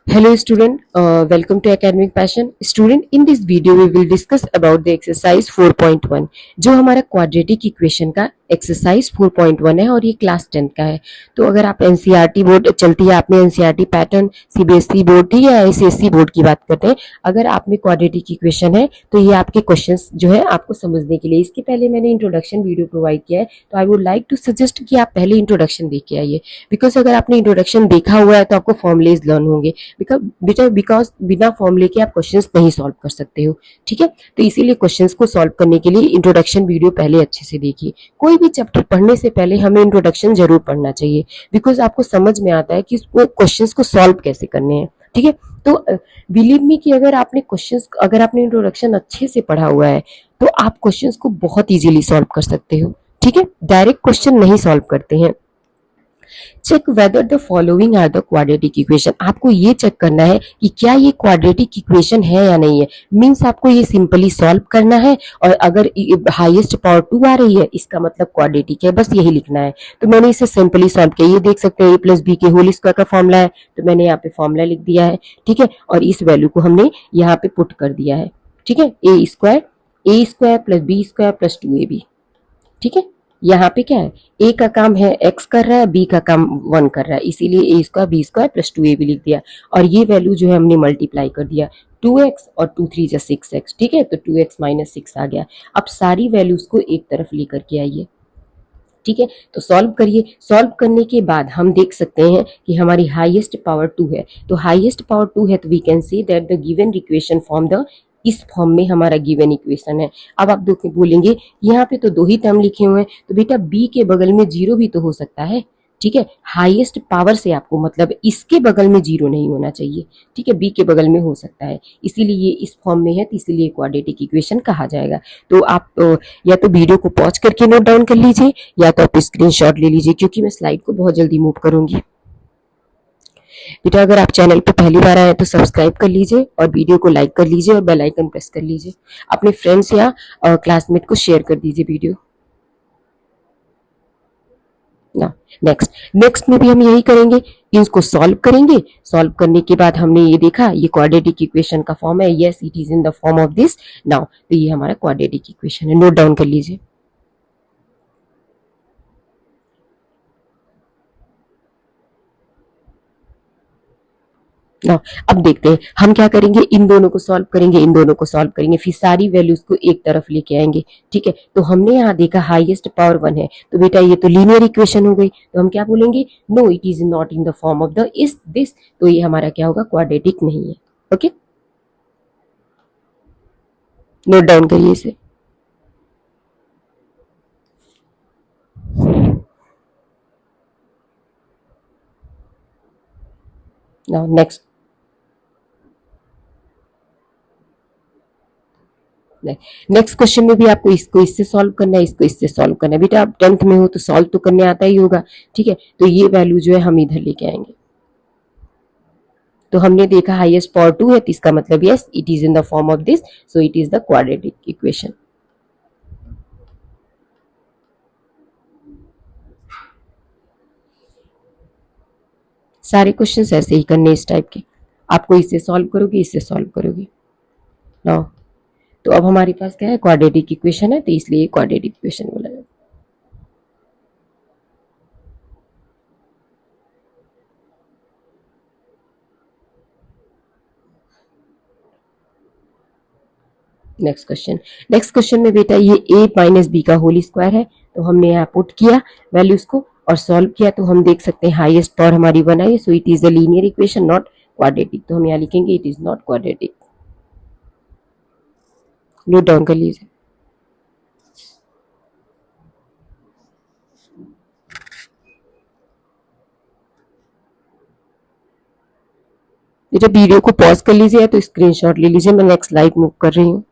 Hello student, welcome to Academic Passion. Student, in this video we will discuss about the exercise 4.1 जो हमारा quadratic equation का exercise 4.1 है और ये class 10 का है। तो अगर आप एनसीईआरटी बोर्ड चलती है, आपने एनसीईआरटी पैटर्न सीबीएसई बोर्ड थी या आईसीएसई बोर्ड की बात करते हैं, अगर आप में क्वाड्रेटिक इक्वेशन है तो ये आपके क्वेश्चंस जो है आपको समझने के लिए, इसके पहले मैंने इंट्रोडक्शन वीडियो प्रोवाइड किया है, तो I would like to suggest कि आप पहले इंट्रोडक्शन देख के आइए, बिकॉज अगर आपने इंट्रोडक्शन देखा हुआ है तो आपको फॉर्मुलेज लर्न होंगे। बिकॉज बिना फॉर्मूले के आप क्वेश्चंस नहीं सॉल्व कर सकते हो, ठीक है। तो इसीलिए क्वेश्चंस को सॉल्व करने के लिए इंट्रोडक्शन वीडियो पहले अच्छे से देखिए। कोई भी चैप्टर पढ़ने से पहले हमें इंट्रोडक्शन जरूर पढ़ना चाहिए, बिकॉज आपको समझ में आता है कि क्वेश्चंस को सॉल्व कैसे करने हैं, ठीक है। तो बिलीव मी कि अगर आपने इंट्रोडक्शन अच्छे से पढ़ा हुआ है तो आप क्वेश्चंस को बहुत इजीली सॉल्व कर सकते हो, ठीक है। डायरेक्ट क्वेश्चन नहीं सॉल्व करते हैं। Check whether the following are the quadratic equation. आपको ये चेक करना है कि क्या ये क्वाड्रेटिक इक्वेशन है या नहीं है। मींस आपको ये सिंपली सॉल्व करना है और अगर हाईएस्ट पावर 2 आ रही है इसका मतलब क्वाड्रेटिक है, बस यही लिखना है। तो मैंने इसे सिंपली सॉल्व किया, ये देख सकते हैं ए प्लस बी के होल स्क्वायर का फॉर्मूला है, तो मैंने यहाँ पे फॉर्मूला लिख दिया है, ठीक है। और इस वैल्यू को हमने यहाँ पे पुट कर दिया है, ठीक है। A square plus b square plus 2ab, ठीक है। यहाँ पे क्या है, ए का काम है एक्स कर रहा है, बी का काम 1 कर रहा है, इसीलिए a square b square plus 2ab लिख दिया। और ये वैल्यू जो है हमने मल्टीप्लाई कर दिया, 2x और 2 3 जा 6x, ठीक है। तो 2x माइनस 6 आ गया। अब सारी वैल्यूज को एक तरफ लेकर के आइए, ठीक है। तो सॉल्व करिए। सॉल्व करने के बाद हम देख सकते हैं कि हमारी हाईएस्ट पावर 2 है, तो हाईएस्ट पावर 2 है तो we can see that the given equation form the, इस फॉर्म में हमारा गिवन इक्वेशन है। अब आप बोलेंगे यहाँ पे तो 2 ही टर्म लिखे हुए हैं, तो बेटा बी के बगल में 0 भी तो हो सकता है, ठीक है। हाईएस्ट पावर से आपको मतलब इसके बगल में 0 नहीं होना चाहिए, ठीक है, बी के बगल में हो सकता है, इसीलिए ये इस फॉर्म में है, तो इसीलिए क्वाड्रेटिक इक्वेशन कहा जाएगा। तो आप या तो वीडियो को पॉज करके नोट डाउन कर लीजिए या तो आप स्क्रीनशॉट ले लीजिए, क्योंकि मैं स्लाइड को बहुत जल्दी मूव करूंगी। बेटा अगर आप चैनल पे पहली बार आए हैं तो सब्सक्राइब कर लीजिए और वीडियो को लाइक कर लीजिए और बेल आइकन प्रेस कर लीजिए। अपने फ्रेंड्स या क्लासमेट को शेयर कर दीजिए वीडियो ना। नेक्स्ट में भी हम यही करेंगे, इसको सॉल्व करेंगे। सॉल्व करने के बाद हमने ये देखा ये क्वाड्रेटिक इक्वेशन का फॉर्म है, yes it is in the form of this now. तो ये हमारा क्वाड्रेटिक इक्वेशन है, नोट डाउन कर लीजिए। ना अब देखते हैं हम क्या करेंगे, इन दोनों को सॉल्व करेंगे, इन दोनों को सॉल्व करेंगे, फिर सारी वैल्यूज को एक तरफ लेके आएंगे, ठीक है। तो हमने यहाँ देखा हाईएस्ट पावर 1 है, तो बेटा ये तो लीनियर इक्वेशन हो गई, तो हम क्या बोलेंगे, no it is not in the form of the इस दिस, तो ये हमारा क्या होगा, क्वाड्रेटिक नहीं है। ओके, नोट डाउन करिए इसे। नाउ नेक्स्ट क्वेश्चन में भी आपको इसको इससे सॉल्व करना है, इसको इससे सॉल्व करना है। बेटा आप 10th में हो तो सॉल्व तो करने आता ही होगा, ठीक है। तो ये वैल्यू जो है हम इधर लेके आएंगे। तो हमने देखा हाईएस्ट पावर 2 है, तो इसका मतलब yes it is in the form of this, so it is the quadratic equation. सारे क्वेश्चंस ऐसे ही करने इस टाइप के, आपको इससे सॉल्व करोगे, इससे सॉल्व करोगे ना। तो अब हमारे पास क्या है, क्वाड्रेटिक इक्वेशन है, तो इसलिए क्वाड्रेटिक इक्वेशन बोला जाता है। नेक्स्ट क्वेश्चन में बेटा ये a माइनस बी का होल स्क्वायर है, तो हमने यहाँ पुट किया वैल्यूज को और सॉल्व किया, तो हम देख सकते हैं हाईएस्ट पावर हमारी 1 आई, so it is a linear equation not quadratic. तो हम यहाँ लिखेंगे it is not quadratic, note down कर लीजिए। बेटा वीडियो को पॉज कर लीजिए या तो स्क्रीनशॉट ले लीजिए, मैं नेक्स्ट स्लाइड मूव कर रही हूँ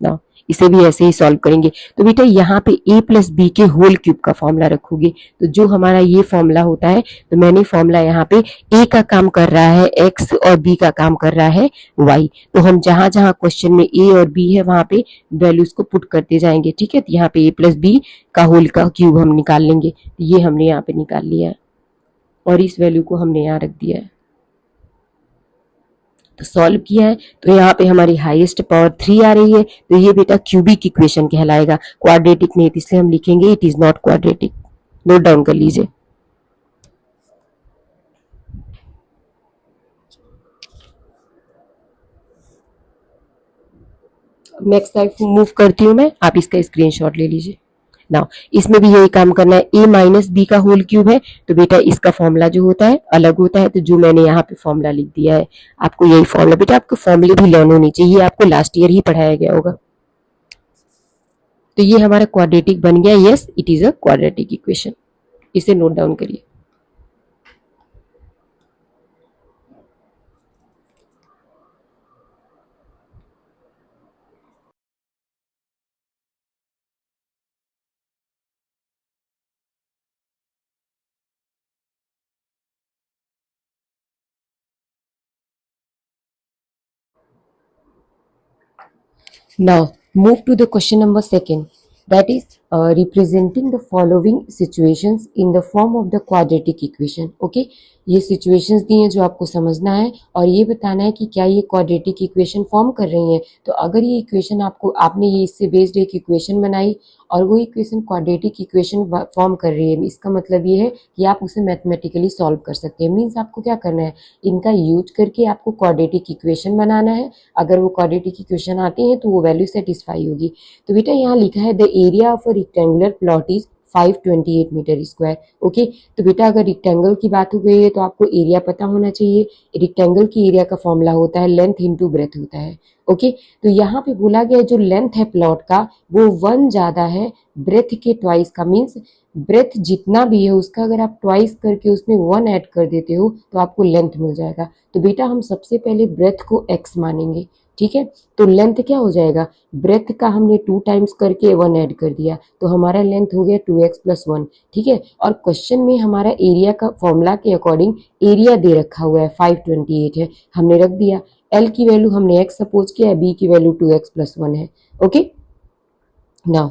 ना। इसे भी ऐसे ही सॉल्व करेंगे। तो बेटा यहाँ पे a प्लस बी के होल क्यूब का फॉर्मूला रखोगे, तो जो हमारा ये फॉर्मूला होता है, तो मैंने फॉर्मूला यहाँ पे a का काम कर रहा है x और b का काम कर रहा है y। तो हम जहां जहां क्वेश्चन में a और b है वहां पे वैल्यूज को पुट करते जाएंगे, ठीक है। तो यहाँ पे a प्लस बी का होल का क्यूब हम निकाल लेंगे, तो ये हमने यहाँ पे निकाल लिया है और इस वैल्यू को हमने यहाँ रख दिया है। सॉल्व किया है तो यहाँ पे हमारी हाईएस्ट पावर 3 आ रही है, तो ये बेटा क्यूबिक इक्वेशन कहलाएगा, क्वाड्रेटिक नहीं, इसलिए हम लिखेंगे it is not quadratic. Note down कर लीजिए। नेक्स्ट स्लाइड मूव करती हूँ मैं, आप इसका स्क्रीनशॉट ले लीजिए। नाउ इसमें भी यही काम करना है, a माइनस बी का होल क्यूब है, तो बेटा इसका फॉर्मूला जो होता है अलग होता है, तो जो मैंने यहाँ पे फॉर्मूला लिख दिया है, आपको यही फॉर्मूला, बेटा आपको फॉर्मूले भी लर्न होनी चाहिए, आपको लास्ट ईयर ही पढ़ाया गया होगा। तो ये हमारा क्वाड्रेटिक बन गया, yes it is a quadratic equation, इसे नोट डाउन करिए। Now move to the question number second, that is representing the following situations in the form of the quadratic equation. Okay, ये situations दी हैं जो आपको समझना है और ये बताना है कि क्या ये quadratic equation फॉर्म कर रही हैं। तो अगर ये इक्वेशन आपने ये इससे बेस्ड एक इक्वेशन बनाई और वो इक्वेशन क्वाड्रेटिक इक्वेशन फॉर्म कर रही है, इसका मतलब ये है कि आप उसे मैथमेटिकली सॉल्व कर सकते हैं। मीन्स आपको क्या करना है, इनका यूज करके आपको क्वाड्रेटिक इक्वेशन बनाना है। अगर वो क्वाड्रेटिक इक्वेशन आती है तो वो वैल्यू सेटिस्फाई होगी। तो बेटा यहाँ लिखा है the area of a rectangular plot is 528 metre square. Okay, तो बेटा अगर रेक्टेंगल की बात हो गई है तो आपको एरिया पता होना चाहिए। रेक्टेंगल की एरिया का फॉर्मूला होता है लेंथ इंटू ब्रेथ होता है। ओके, तो यहाँ पे बोला गया जो लेंथ है प्लॉट का वो 1 ज्यादा है ब्रेथ के ट्वाइस का। मीन्स ब्रेथ जितना भी है उसका अगर आप ट्वाइस करके उसमें 1 ऐड कर देते हो तो आपको लेंथ मिल जाएगा। तो बेटा हम सबसे पहले ब्रेथ को x मानेंगे, ठीक है। तो लेंथ क्या हो जाएगा, ब्रेथ का हमने 2 टाइम्स करके 1 ऐड कर दिया तो हमारा लेंथ हो गया 2x प्लस 1, ठीक है। और क्वेश्चन में हमारा एरिया का फॉर्मूला के अकॉर्डिंग एरिया दे रखा हुआ है 528 है, हमने रख दिया। L की वैल्यू हमने x सपोज किया, B की वैल्यू 2x प्लस 1 है। ओके नाउ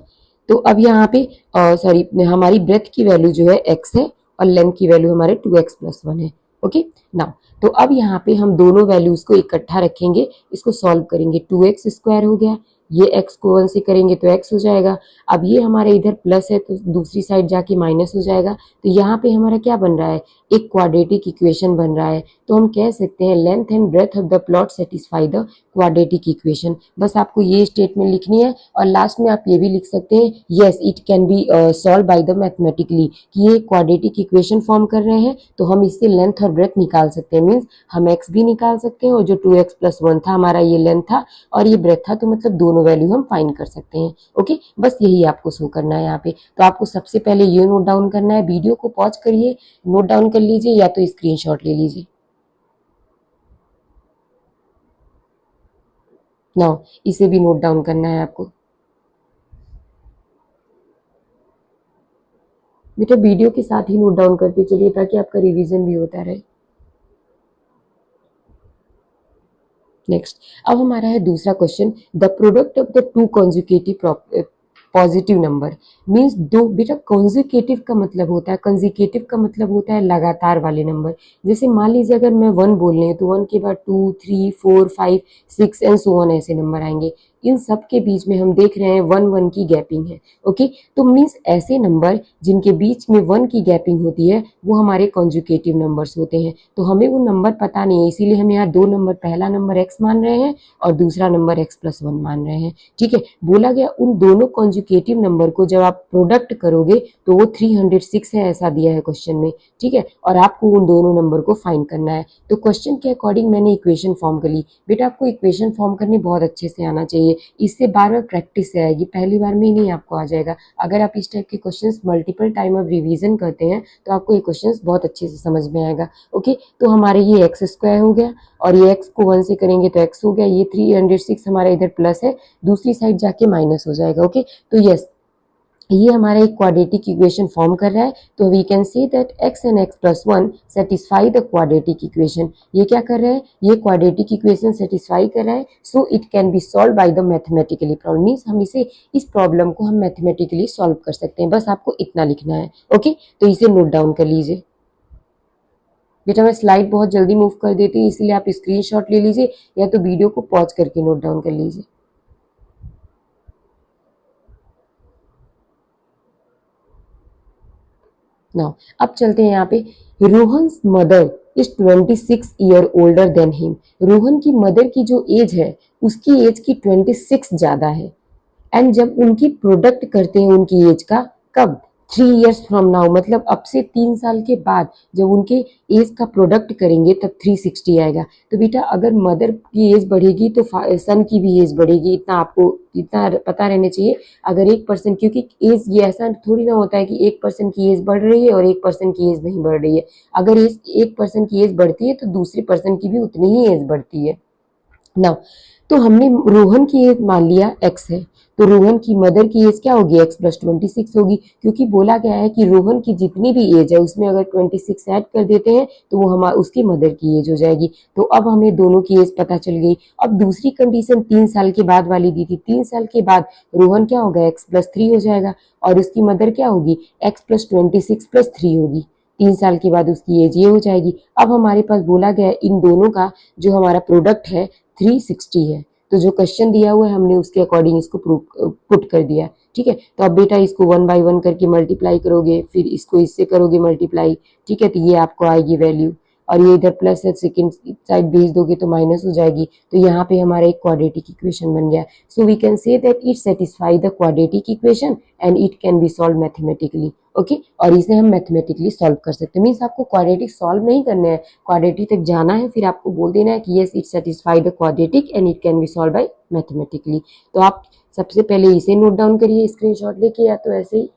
तो अब यहाँ पे सॉरी हमारी ब्रेथ की वैल्यू जो है x है और लेंथ की वैल्यू हमारे 2x प्लस 1 है। ओके नाउ तो अब यहाँ पे हम दोनों वैल्यूज को इकट्ठा रखेंगे, इसको सॉल्व करेंगे। 2x स्क्वायर हो गया, ये x को 1 से करेंगे तो x हो जाएगा। अब ये हमारे इधर प्लस है तो दूसरी साइड जाके माइनस हो जाएगा। तो यहाँ पे हमारा क्या बन रहा है, एक क्वाड्रेटिक इक्वेशन बन रहा है। तो हम कह सकते हैं length and breadth of the plot satisfy the quadratic equation. बस आपको ये स्टेटमेंट लिखनी है और लास्ट में आप ये भी लिख सकते हैं yes it can be solve by the mathematically, कि ये क्वाड्रेटिक इक्वेशन फॉर्म कर रहे हैं तो हम इससे लेंथ और ब्रेथ निकाल सकते हैं। मीन्स हम x भी निकाल सकते हैं और जो 2x प्लस 1 था हमारा ये लेंथ था और ये ब्रेथ था, तो मतलब दोनों वैल्यू हम फाइंड कर सकते हैं। ओके बस यही आपको शो करना है यहाँ पे। तो आपको सबसे पहले ये नोट डाउन करना है, वीडियो को पॉज करिए, नोट डाउन कर लीजिए या तो स्क्रीनशॉट ले लीजिए। नाउ इसे भी नोट डाउन करना है आपको। बेटा वीडियो के साथ ही नोट डाउन करते चलिए ताकि आपका रिवीजन भी होता रहे। नेक्स्ट अब हमारा है दूसरा question, the product of the two conjugative positive number. Means दो, बेटा कॉन्जुकेटिव का मतलब होता है, कंजिकेटिव का मतलब होता है लगातार वाले नंबर। जैसे मान लीजिए अगर मैं 1 बोल रही हूँ तो 1 के बाद 2 3 4 5 6 एंड सो ऑन ऐसे नंबर आएंगे। इन सब के बीच में हम देख रहे हैं 1 1 की गैपिंग है। ओके तो मीन्स ऐसे नंबर जिनके बीच में 1 की गैपिंग होती है वो हमारे कॉन्जुकेटिव नंबर्स होते हैं। तो हमें वो नंबर पता नहीं है, इसीलिए हम यहाँ दो नंबर, पहला नंबर x मान रहे हैं और दूसरा नंबर x प्लस 1 मान रहे हैं। ठीक है, बोला गया उन दोनों कॉन्जुकेटिव नंबर को जब आप प्रोडक्ट करोगे तो वो 306 है, ऐसा दिया है क्वेश्चन में। ठीक है, और आपको उन दोनों नंबर को फाइंड करना है। तो क्वेश्चन के अकॉर्डिंग मैंने इक्वेशन फॉर्म कर ली। बेटा आपको इक्वेशन फॉर्म करनी बहुत अच्छे से आना चाहिए, इससे बार बार प्रैक्टिस से आएगी, पहली बार में ही नहीं आपको आ जाएगा। अगर आप इस टाइप के questions multiple time of revision करते हैं तो आपको ये क्वेश्चंस बहुत अच्छे से समझ में आएगा। ओके तो हमारे ये एक्स स्क्वायर हो गया और ये एक्स को 1 से करेंगे तो एक्स हो गया। ये 306 हमारा इधर प्लस है, दूसरी साइड जाके माइनस हो जाएगा। ओके तो यस ये हमारा एक क्वाड्रेटिक इक्वेशन फॉर्म कर रहा है। तो we can see that x and x plus 1 satisfy the quadratic equation. ये क्या कर रहा है, ये क्वाड्रेटिक इक्वेशन सेटिस्फाई कर रहा है। So it can be solve by the mathematically problem. Means हम इस प्रॉब्लम को हम मैथमेटिकली सॉल्व कर सकते हैं। बस आपको इतना लिखना है। ओके तो इसे नोट डाउन कर लीजिए। बेटा मैं स्लाइड बहुत जल्दी मूव कर देती हूँ, इसलिए आप स्क्रीनशॉट ले लीजिए या तो वीडियो को पॉज करके नोट डाउन कर लीजिए। नाउ अब चलते हैं यहाँ पे। Rohan's mother is 26 year older than him. Rohan की मदर की जो एज है उसकी एज की 26 ज्यादा है। एंड जब उनकी प्रोडक्ट करते हैं उनकी एज का, कब? 3 years फ्रॉम नाउ, मतलब अब से 3 साल के बाद जब उनके एज का प्रोडक्ट करेंगे तब 360 आएगा। तो बेटा अगर मदर की एज बढ़ेगी तो सन की भी एज बढ़ेगी, इतना आपको इतना पता रहना चाहिए। अगर 1%, क्योंकि एज ये ऐसा थोड़ी ना होता है कि 1% की एज बढ़ रही है और 1% की एज नहीं बढ़ रही है। अगर एज 1% की एज बढ़ती है तो दूसरी पर्सन की भी उतनी ही एज बढ़ती है ना। तो हमने रोहन की एज मान लिया x है, तो रोहन की मदर की एज क्या होगी? x प्लस 26 होगी, क्योंकि बोला गया है कि रोहन की जितनी भी एज है उसमें अगर 26 ऐड कर देते हैं तो वो हमारा उसकी मदर की एज हो जाएगी। तो अब हमें दोनों की एज पता चल गई। अब दूसरी कंडीशन 3 साल के बाद वाली दी थी। 3 साल के बाद रोहन क्या होगा? x प्लस 3 हो जाएगा और उसकी मदर क्या होगी? x प्लस 26 प्लस 3 होगी। 3 साल के बाद उसकी एज ये हो जाएगी। अब हमारे पास बोला गया इन दोनों का जो हमारा प्रोडक्ट है 360 है, तो जो क्वेश्चन दिया हुआ है हमने उसके अकॉर्डिंग इसको पुट कर दिया। ठीक है, तो अब बेटा इसको 1 बाय 1 करके मल्टीप्लाई करोगे, फिर इसको इससे करोगे मल्टीप्लाई। ठीक है, तो ये आपको आएगी वैल्यू, और ये इधर प्लस है, सेकंड साइड भेज दोगे तो माइनस हो जाएगी। तो यहाँ पे हमारा एक क्वाड्रेटिक इक्वेशन बन गया। So we can say that it satisfy the quadratic equation and it can be solve mathematically. Okay, और इसे हम मैथमेटिकली सॉल्व कर सकते हैं। मीन्स आपको क्वाड्रेटिक सॉल्व नहीं करना है, क्वाड्रेटिक तक जाना है, फिर आपको बोल देना है कि yes it satisfy the quadratic and it can be solve by mathematically. तो आप सबसे पहले इसे नोट डाउन करिए स्क्रीनशॉट लेके, या तो ऐसे ही।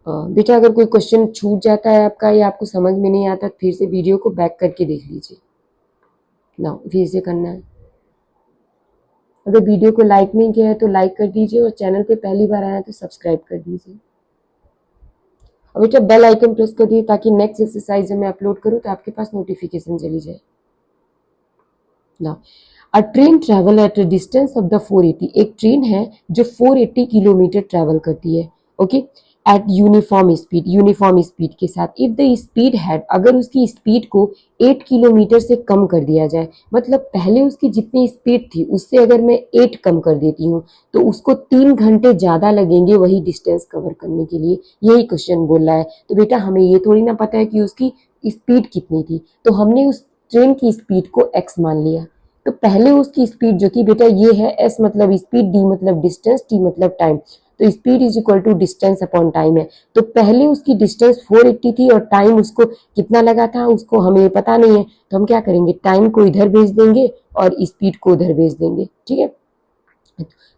बेटा अगर कोई क्वेश्चन छूट जाता है आपका या आपको समझ में नहीं आता, फिर से वीडियो को बैक करके देख लीजिए ना, फिर से करना है। अगर वीडियो को लाइक नहीं किया है तो लाइक कर दीजिए, और चैनल पे पहली बार आया तो सब्सक्राइब कर दीजिए। और बेटा बेल आइकन प्रेस कर दीजिए ताकि नेक्स्ट एक्सरसाइज जब मैं अपलोड करूँ तो आपके पास नोटिफिकेशन चली जाए ना। अ train travel at a distance of the 480। एक ट्रेन है जो 480 किलोमीटर ट्रेवल करती है। ओके, एट यूनिफॉर्म स्पीड के साथ। इफ द स्पीड हैड, अगर उसकी स्पीड को 8 किलोमीटर से कम कर दिया जाए, मतलब पहले उसकी जितनी स्पीड थी उससे अगर मैं 8 कम कर देती हूँ तो उसको 3 घंटे ज्यादा लगेंगे वही डिस्टेंस कवर करने के लिए। यही क्वेश्चन बोल रहा है। तो बेटा हमें ये थोड़ी ना पता है कि उसकी स्पीड कितनी थी, तो हमने उस ट्रेन की स्पीड को x मान लिया। तो पहले उसकी स्पीड जो थी बेटा ये है, s मतलब स्पीड, d मतलब डिस्टेंस, t मतलब टाइम। तो speed is equal to distance upon time है। तो पहले उसकी डिस्टेंस 480 थी और टाइम उसको कितना लगा था उसको हमें पता नहीं है, तो हम क्या करेंगे, टाइम को इधर भेज देंगे और स्पीड को उधर भेज देंगे। ठीक है,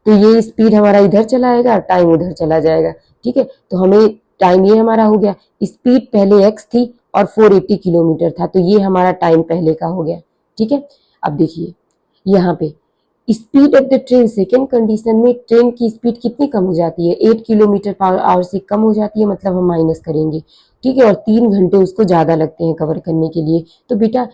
तो ये स्पीड हमारा इधर चला आएगा और टाइम उधर चला जाएगा। ठीक है, तो हमें टाइम ये हमारा हो गया, स्पीड पहले x थी और 480 किलोमीटर था, तो ये हमारा टाइम पहले का हो गया। ठीक है, अब देखिए यहाँ पे speed of the train, second condition में ट्रेन की स्पीड कितनी कम हो जाती है? 8 किलोमीटर पर आवर से कम हो जाती है, मतलब हम माइनस करेंगे। ठीक है, और 3 घंटे उसको ज्यादा लगते हैं कवर करने के लिए। तो बेटा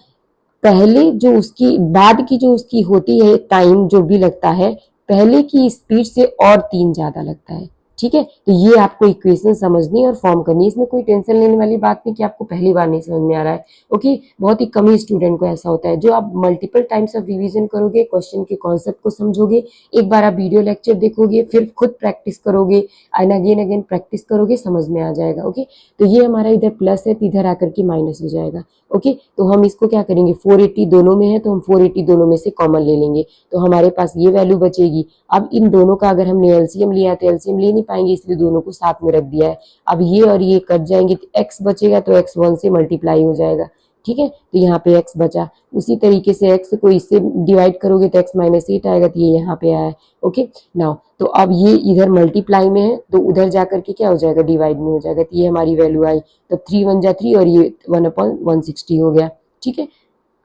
पहले जो उसकी बाद की जो उसकी होती है टाइम जो भी लगता है, पहले की स्पीड से और 3 ज्यादा लगता है। ठीक है, तो ये आपको इक्वेशन समझनी और फॉर्म करनी है। इसमें कोई टेंशन लेने वाली बात नहीं कि आपको पहली बार नहीं समझ में आ रहा है। ओके, बहुत ही कम ही स्टूडेंट को ऐसा होता है। जो आप मल्टीपल टाइम्स ऑफ रिवीजन करोगे, क्वेश्चन के कॉन्सेप्ट को समझोगे, एक बार आप वीडियो लेक्चर देखोगे, फिर खुद प्रैक्टिस करोगे एंड अगेन अगेन प्रैक्टिस करोगे, समझ में आ जाएगा। ओके, तो ये हमारा इधर प्लस है तो इधर आकर के माइनस हो जाएगा। ओके, तो हम इसको क्या करेंगे, 480 दोनों में है तो हम 480 दोनों में से कॉमन ले लेंगे, तो हमारे पास ये वैल्यू बचेगी। अब इन दोनों का अगर हमने एलसीएम लिया तो एलसीएम ले नहीं पाएंगे, इसलिए दोनों को साथ में रख दिया है। अब ये और ये कट जाएंगे तो x बचेगा, तो x 1 से मल्टीप्लाई हो जाएगा। ठीक है, तो यहाँ पे x बचा। उसी तरीके से x को इससे डिवाइड करोगे तो x माइनस 8 आएगा, तो ये यहाँ पे आया है। ओके, नाउ तो अब ये इधर मल्टीप्लाई में है तो उधर जाकर के क्या हो जाएगा, डिवाइड में हो जाएगा। तो ये हमारी वैल्यू आई, तो 3 1 जा 3 और ये 1/160 हो गया। ठीक है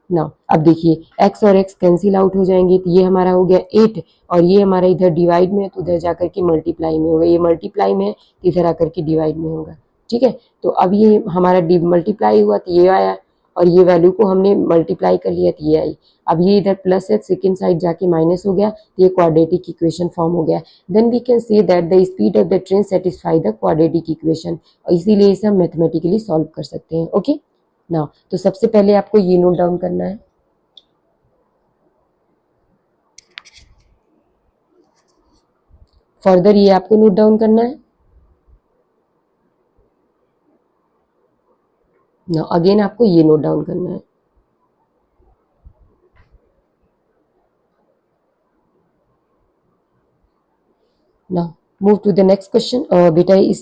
ना, अब देखिए x और x कैंसिल आउट हो जाएंगे, तो ये हमारा हो गया 8 और ये हमारा इधर डिवाइड में है तो उधर जाकर के मल्टीप्लाई में होगा। ये मल्टीप्लाई में है तो इधर आकर के डिवाइड में होगा। ठीक है, तो अब ये हमारा मल्टीप्लाई हुआ तो ये आया, और ये वैल्यू को हमने मल्टीप्लाई कर लिया तो ये आई। अब ये इधर प्लस है, सेकेंड साइड जाके माइनस हो गया, तो ये क्वाड्रेटिक इक्वेशन फॉर्म हो गया। Then we can say that the speed of the train satisfy the quadratic equation, और इसीलिए इसे हम मैथमेटिकली सॉल्व कर सकते हैं। ओके नाउ, तो सबसे पहले आपको ये नोट डाउन करना है, फर्दर ये आपको नोट डाउन करना है। नाउ अगेन आपको ये नोट डाउन करना है। Now move to the next question. बेटा इस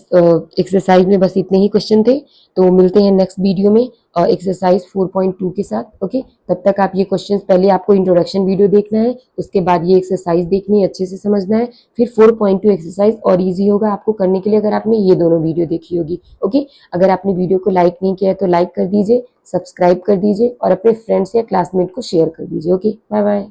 एक्सरसाइज में बस इतने ही क्वेश्चन थे, तो मिलते हैं नेक्स्ट वीडियो में एक्सरसाइज 4.2 के साथ। ओके, तब तक आप ये क्वेश्चंस, पहले आपको इंट्रोडक्शन वीडियो देखना है, उसके बाद ये एक्सरसाइज देखनी है, अच्छे से समझना है, फिर 4.2 एक्सरसाइज और इजी होगा आपको करने के लिए अगर आपने ये दोनों वीडियो देखी होगी। ओके, अगर आपने वीडियो को लाइक नहीं किया है तो लाइक कर दीजिए, सब्सक्राइब कर दीजिए और अपने फ्रेंड्स या क्लासमेट को शेयर कर दीजिए। Okay, bye bye.